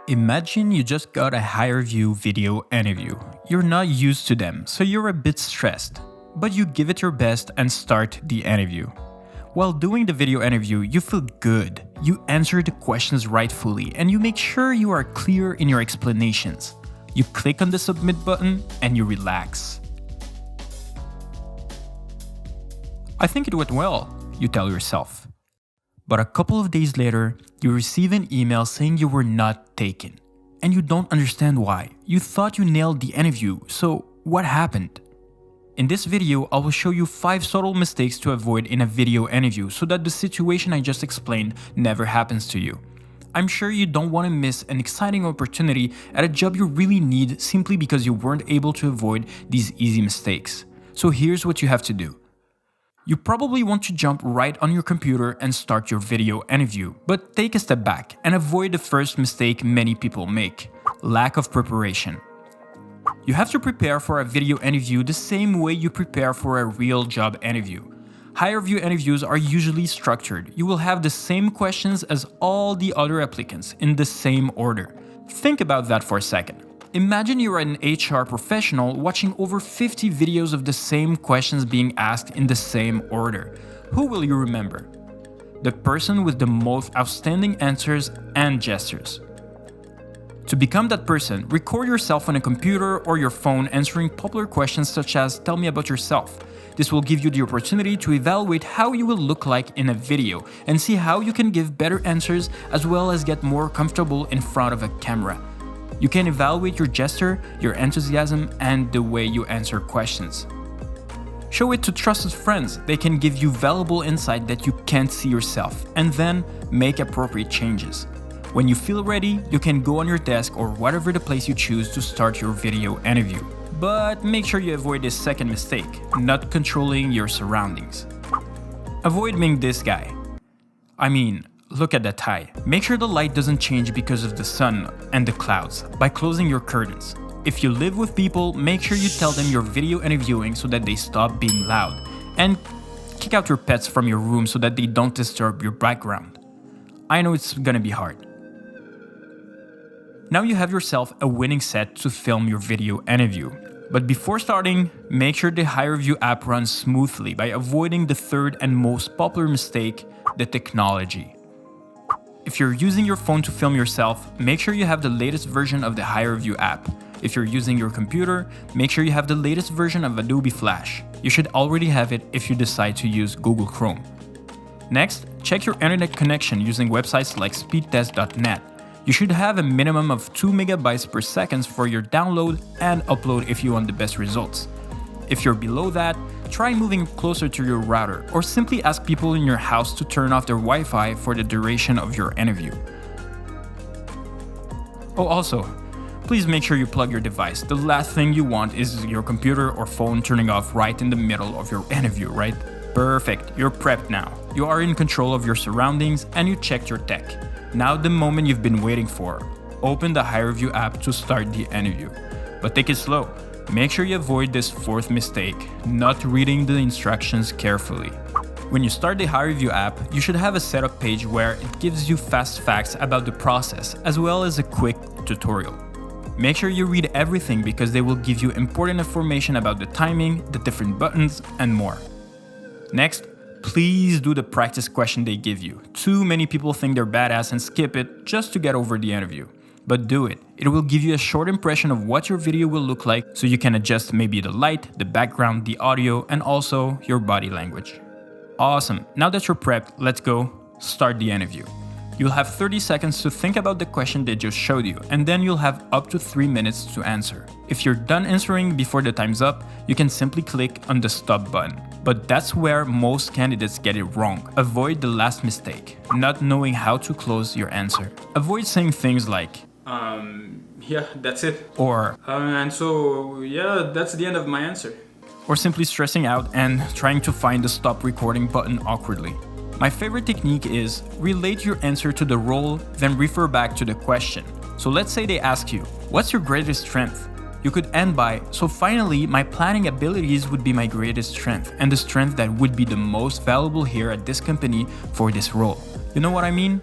Imagine you just got a HireVue video interview. You're not used to them, so you're a bit stressed. But you give it your best and start the interview. While doing the video interview, you feel good. You answer the questions rightfully and you make sure you are clear in your explanations. You click on the submit button and you relax. I think it went well, you tell yourself. But a couple of days later, you receive an email saying you were not taken. And you don't understand why. You thought you nailed the interview, so what happened? In this video, I will show you 5 subtle mistakes to avoid in a video interview so that the situation I just explained never happens to you. I'm sure you don't want to miss an exciting opportunity at a job you really need simply because you weren't able to avoid these easy mistakes. So here's what you have to do. You probably want to jump right on your computer and start your video interview, but take a step back and avoid the first mistake many people make: lack of preparation. You have to prepare for a video interview the same way you prepare for a real job interview. HireVue interviews are usually structured. You will have the same questions as all the other applicants in the same order. Think about that for a second. Imagine you're an HR professional watching over 50 videos of the same questions being asked in the same order. Who will you remember? The person with the most outstanding answers and gestures. To become that person, record yourself on a computer or your phone answering popular questions such as "Tell me about yourself." This will give you the opportunity to evaluate how you will look like in a video and see how you can give better answers as well as get more comfortable in front of a camera. You can evaluate your gesture, your enthusiasm, and the way you answer questions. Show it to trusted friends. They can give you valuable insight that you can't see yourself, and then make appropriate changes. When you feel ready, you can go on your desk or whatever the place you choose to start your video interview. But make sure you avoid this second mistake: not controlling your surroundings. Avoid being this guy. Look at that tie. Make sure the light doesn't change because of the sun and the clouds by closing your curtains. If you live with people, make sure you tell them you're video interviewing so that they stop being loud. And kick out your pets from your room so that they don't disturb your background. I know it's gonna be hard. Now you have yourself a winning set to film your video interview. But before starting, make sure the HireVue app runs smoothly by avoiding the third and most popular mistake: the technology. If you're using your phone to film yourself, make sure you have the latest version of the HireVue app. If you're using your computer, make sure you have the latest version of Adobe Flash. You should already have it if you decide to use Google Chrome. Next, check your internet connection using websites like speedtest.net. You should have a minimum of 2 megabytes per second for your download and upload if you want the best results. If you're below that, try moving closer to your router or simply ask people in your house to turn off their Wi-Fi for the duration of your interview. Oh, also, please make sure you plug your device. The last thing you want is your computer or phone turning off right in the middle of your interview, right? Perfect, you're prepped now. You are in control of your surroundings and you checked your tech. Now the moment you've been waiting for. Open the HireVue app to start the interview. But take it slow. Make sure you avoid this fourth mistake: not reading the instructions carefully. When you start the HireVue app, you should have a setup page where it gives you fast facts about the process as well as a quick tutorial. Make sure you read everything because they will give you important information about the timing, the different buttons, and more. Next, please do the practice question they give you. Too many people think they're badass and skip it just to get over the interview. But do it. It will give you a short impression of what your video will look like so you can adjust maybe the light, the background, the audio, and also your body language. Awesome. Now that you're prepped, let's go start the interview. You'll have 30 seconds to think about the question they just showed you, and then you'll have up to 3 minutes to answer. If you're done answering before the time's up, you can simply click on the stop button. But that's where most candidates get it wrong. Avoid the last mistake: not knowing how to close your answer. Avoid saying things like, yeah, that's it. Or, that's the end of my answer. Or simply stressing out and trying to find the stop recording button awkwardly. My favorite technique is relate your answer to the role, then refer back to the question. So let's say they ask you, what's your greatest strength? You could end by, so finally, my planning abilities would be my greatest strength and the strength that would be the most valuable here at this company for this role. You know what I mean?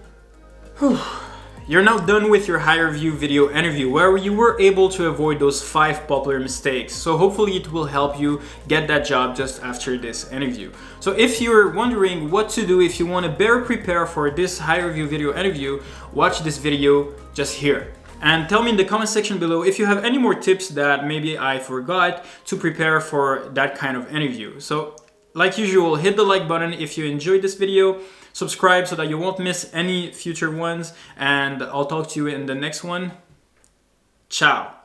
You're now done with your HireVue video interview where you were able to avoid those 5 popular mistakes. So hopefully it will help you get that job just after this interview. So if you're wondering what to do if you want to better prepare for this HireVue video interview, watch this video just here. And tell me in the comment section below if you have any more tips that maybe I forgot to prepare for that kind of interview. So like usual, hit the like button if you enjoyed this video, subscribe so that you won't miss any future ones, and I'll talk to you in the next one. Ciao.